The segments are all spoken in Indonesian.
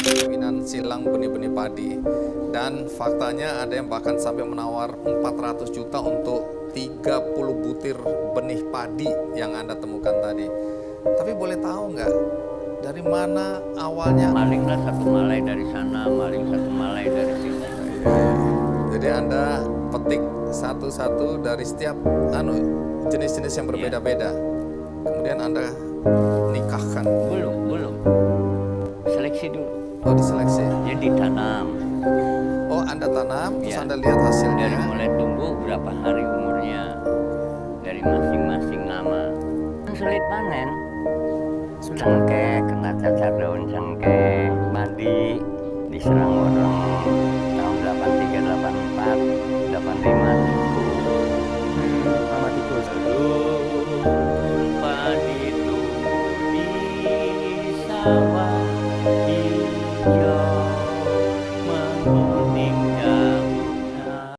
Perkawinan silang benih-benih padi, dan faktanya ada yang bahkan sampai menawar 400 juta untuk 30 butir benih padi yang Anda temukan tadi. Tapi boleh tahu nggak dari mana awalnya? Malinglah satu malai dari sana, maling satu malai dari sini. Jadi Anda petik satu-satu dari setiap jenis-jenis yang berbeda-beda. Kemudian Anda nikahkan. Belum. Seleksi dulu. Oh, diseleksi. Jadi ditanam. Oh, Anda tanam, terus Ya. Anda lihat hasilnya. Dari mulai tumbuh berapa hari umurnya, dari masing-masing nama. Sulit panen. Cengkeh, kena cacar daun cengkeh, mandi, diserang orang tahun 83, 84, 85. Sama tikus. Padi tumbuh di sawah hijau menguning daunnya.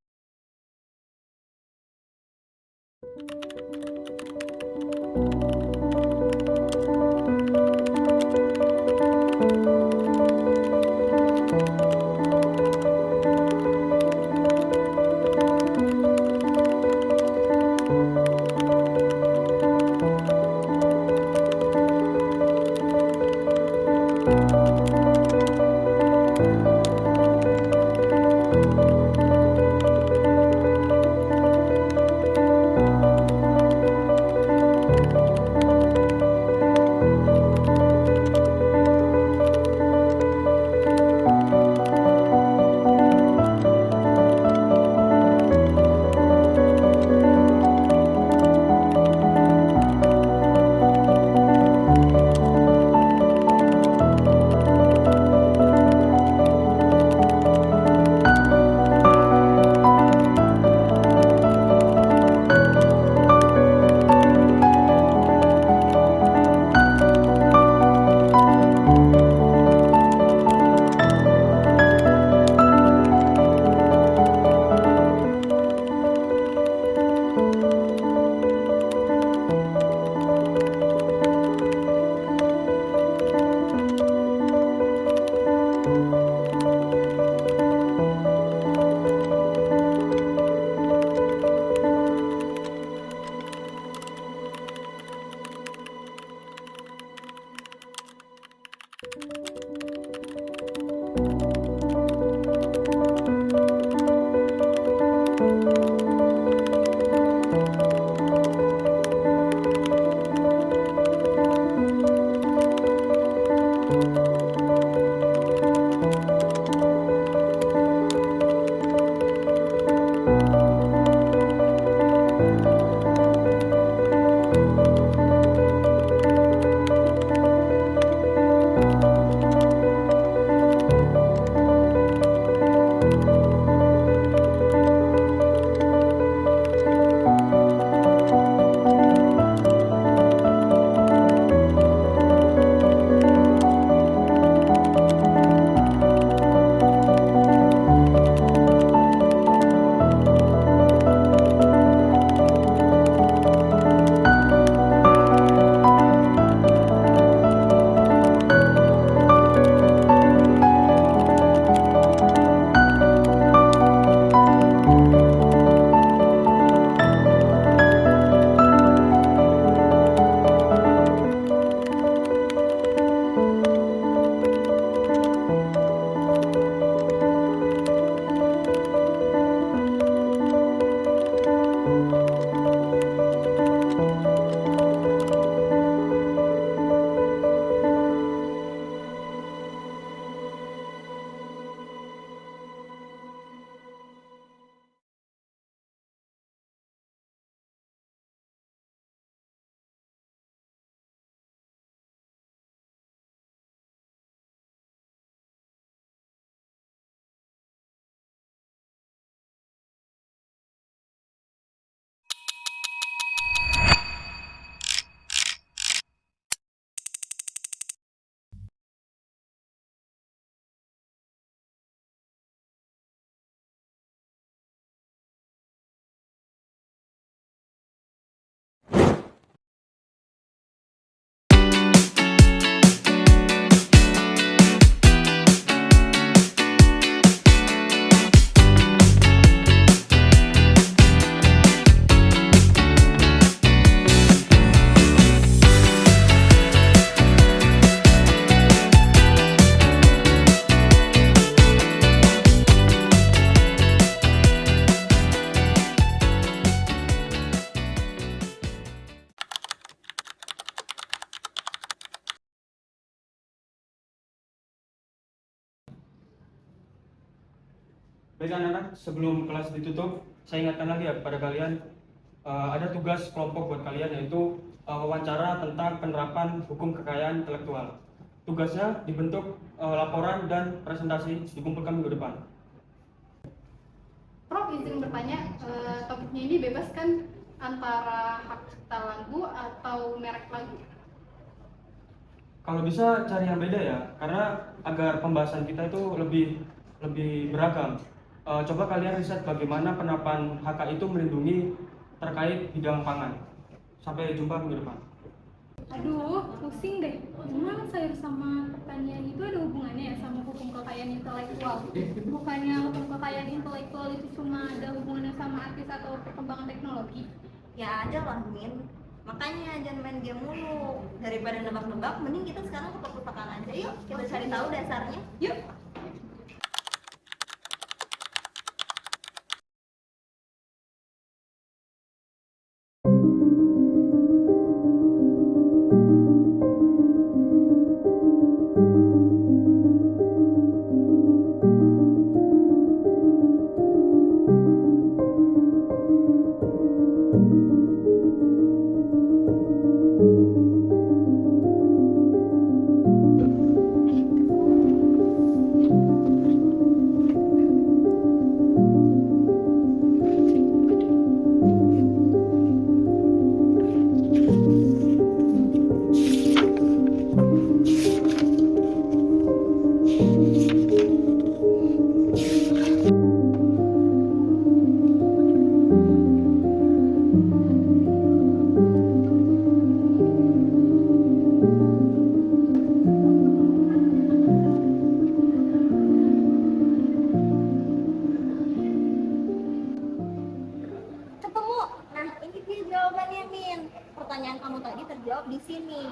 Baik anak-anak, sebelum kelas ditutup, saya ingatkan lagi ya kepada kalian, ada tugas kelompok buat kalian, yaitu wawancara tentang penerapan hukum kekayaan intelektual. Tugasnya dibentuk laporan dan presentasi dikumpulkan minggu depan. Prof, izin bertanya, topiknya ini bebas kan antara hak cipta lagu atau merek lagu? Kalau bisa cari yang beda ya, karena agar pembahasan kita itu lebih beragam. Coba kalian riset bagaimana penerapan HK itu melindungi terkait bidang pangan. Sampai jumpa minggu depan. Aduh, pusing deh. Memang sayur sama pertanian itu ada hubungannya ya sama hukum kekayaan intelektual? Bukannya hukum kekayaan intelektual itu cuma ada hubungannya sama artis atau perkembangan teknologi? Ya ada lah Min, makanya jangan main game mulu. Daripada nebak-nebak, mending kita sekarang ke perpustakaan aja yuk. Kita cari tahu dasarnya. Yuk. Ketemu. Nah, ini dia jawabannya, Min. Pertanyaan kamu tadi terjawab di sini.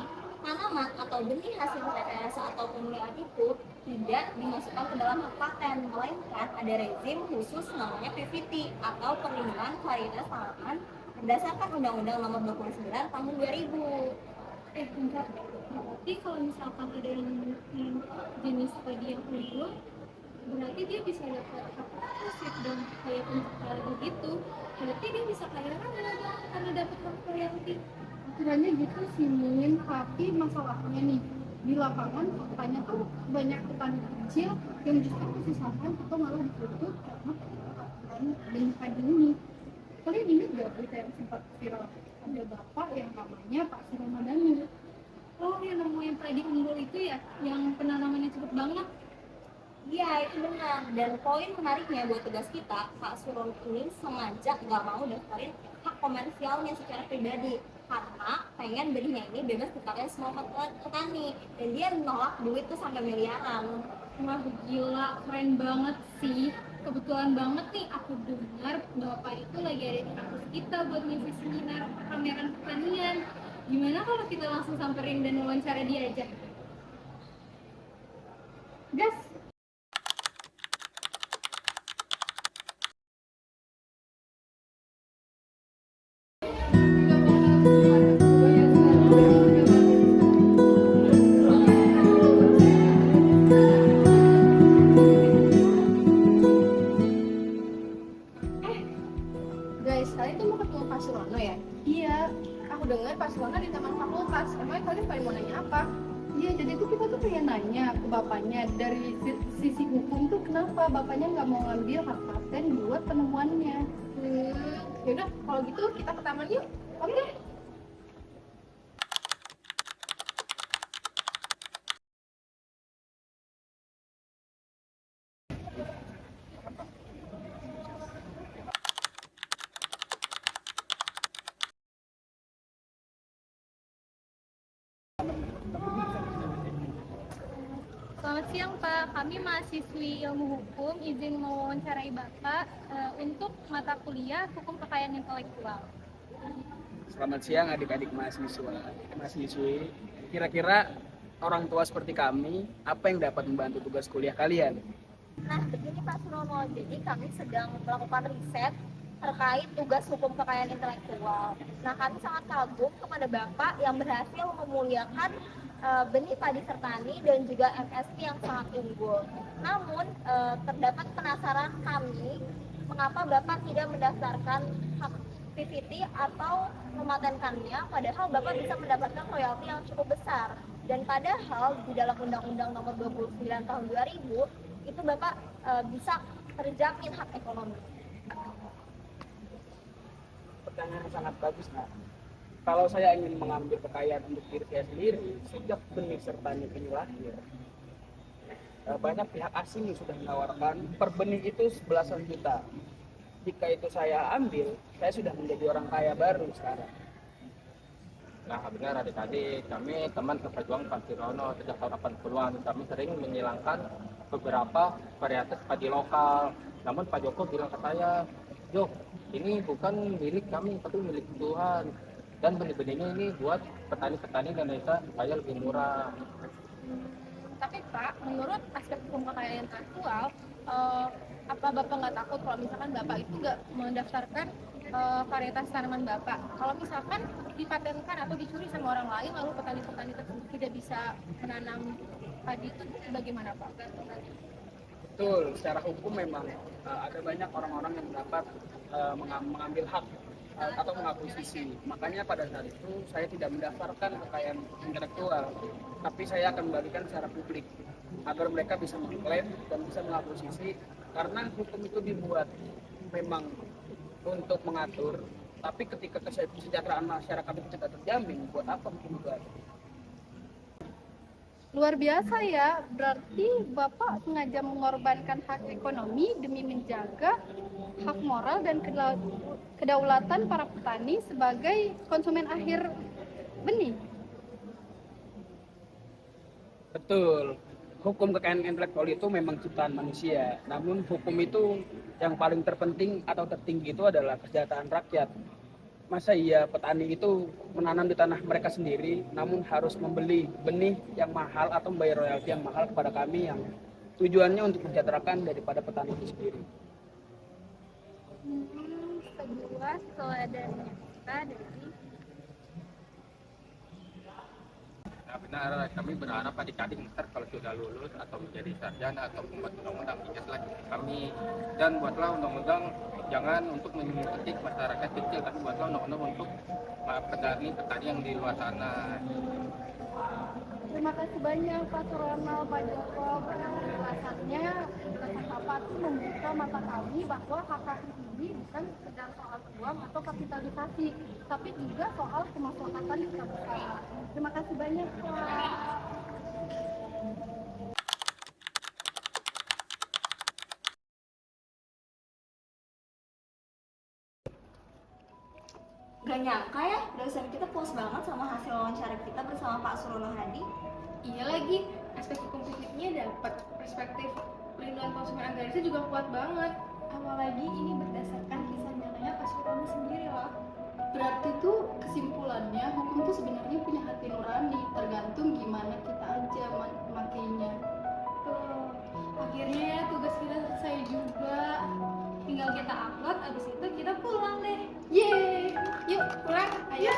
Tanaman atau benih hasil rekayasa atau pemeliharaan itu tidak dimasukkan ke dalam hak paten, melainkan ada rezim khusus namanya PVT atau perlindungan varietas tanaman berdasarkan Undang-Undang Nomor 29 Tahun 2000. Bentar. Berarti kalau misalkan ada yang jenis padi yang unggul, berarti dia bisa dapat hak eksklusif dong, kayak pencipta gitu. Berarti dia bisa kaya raya dong karena dapat hak royalti. Kiranya gitu sih, Min. Tapi masalahnya nih, di lapangan faktanya tuh banyak petani kecil yang justru kesusahan atau malah ditutup karena peraturan benih padi ini. Kalian ingat gak berita yang sempat viral? Ada bapak yang namanya Pak Sri Ramadhani. Oh, yang namanya padi unggul itu ya, yang penanamannya cepet banget. Iya, itu benar. Dan poin menariknya buat tugas kita, Pak Suron ini sengaja nggak mau daftarin hak komersialnya secara pribadi karena pengen benihnya ini bebas dipakai semua petani, dan dia nolak duit tuh sampai miliaran. Wah, gila, keren banget sih. Kebetulan banget nih aku dengar Bapak itu lagi ada di kampus kita buat ngisi seminar pameran pertanian. Gimana kalau kita langsung samperin dan wawancara dia aja? Gas! Guys, kalian tuh mau ketemu Pak Surono ya? Iya, aku dengar Pak Surono di Taman Fakultas. Emangnya kalian paling mau nanya apa? Iya, jadi tuh kita tuh pengen nanya ke bapaknya dari sisi hukum tuh kenapa bapaknya nggak mau ngambil hak paten buat penemuannya. Yaudah, kalau gitu kita ke taman yuk. Oke. Selamat siang Pak, kami mahasiswi ilmu hukum izin mewawancarai Bapak untuk mata kuliah hukum kekayaan intelektual. Selamat siang adik-adik mahasiswi. Kira-kira orang tua seperti kami, apa yang dapat membantu tugas kuliah kalian? Nah, begini Pak Surono, jadi kami sedang melakukan riset terkait tugas hukum kekayaan intelektual. Nah, kami sangat kagum kepada Bapak yang berhasil memuliakan benih padi sertani dan juga MSP yang sangat unggul. Namun terdapat penasaran kami mengapa Bapak tidak mendaftarkan hak PVT atau mematenkannya, padahal Bapak bisa mendapatkan royalti yang cukup besar. Dan padahal di dalam Undang-Undang Nomor 29 Tahun 2000 itu Bapak bisa terjamin hak ekonomi. Pertanyaan yang sangat bagus, Nak. Kalau saya ingin mengambil kekayaan untuk diri saya sendiri, sejak benih sertani ini lahir, banyak pihak asing yang sudah menawarkan per benih itu belasan juta. Jika itu saya ambil, saya sudah menjadi orang kaya baru sekarang. Nah benar adik-adik, kami teman keperjuangan Pak Sirono sejak tahun 80-an, kami sering menyilangkan beberapa varietas padi lokal. Namun Pak Joko bilang ke saya, Jok, ini bukan milik kami, tapi milik Tuhan. Dan benih-benihnya ini buat petani-petani Indonesia supaya lebih murah. Tapi Pak, menurut aspek hukum kekayaan aktual, apa Bapak nggak takut kalau misalkan Bapak itu nggak mendaftarkan varietas tanaman Bapak? Kalau misalkan dipatenkan atau dicuri sama orang lain, lalu petani-petani tersebut tidak bisa menanam padi itu, bagaimana Pak? Betul, secara hukum memang ada banyak orang-orang yang dapat mengambil hak atau mengakuisisi. Makanya pada saat itu saya tidak mendaftarkan kekayaan intelektual, tapi saya akan membagikan secara publik agar mereka bisa mengklaim dan bisa mengakuisisi, karena hukum itu dibuat memang untuk mengatur, tapi ketika kesejahteraan masyarakat itu tidak terjamin, buat apa hukum itu ada? Luar biasa ya, berarti Bapak sengaja mengorbankan hak ekonomi demi menjaga hak moral dan kedaulatan para petani sebagai konsumen akhir benih. Betul, hukum kekayaan intelektual itu memang ciptaan manusia, namun hukum itu yang paling terpenting atau tertinggi itu adalah kesejahteraan rakyat. Masa iya petani itu menanam di tanah mereka sendiri, namun harus membeli benih yang mahal atau membayar royalti yang mahal kepada kami yang tujuannya untuk mensejahterakan daripada petani itu sendiri. Sebuah teladannya kita dari Nah benar, kami berharap adik-adik ntar kalau sudah lulus atau menjadi sarjana atau membuat undang-undang, ingatlah kami dan buatlah undang-undang jangan untuk menyembuhkan masyarakat kecil, tapi buatlah undang-undang untuk petani-petani yang di luar sana. Terima kasih banyak Pak Surono, Pak Joko, penjelasannya. Bapak itu membuka mata kami bahwa hak ini bukan sekedar soal uang atau kapitalisasi, tapi juga soal kemaslahatan kita bersama. Terima kasih banyak Pak. Gak nyangka ya, dosen kita puas banget sama hasil wawancara kita bersama Pak Surono Hadi. Iya lagi, aspek hukum positifnya dapat, perspektif pelindungan konsumen agrarisnya juga kuat banget. Apalagi ini berdasarkan kisah nyatanya Pak Surono sendiri loh. Berarti tuh kesimpulannya hukum tuh sebenarnya punya hati nurani, tergantung gimana kita aja memakainya. tuh. Akhirnya tugas kita selesai juga. Tinggal kita upload, abis itu kita pulang deh. Yeay, yuk pulang, ayo.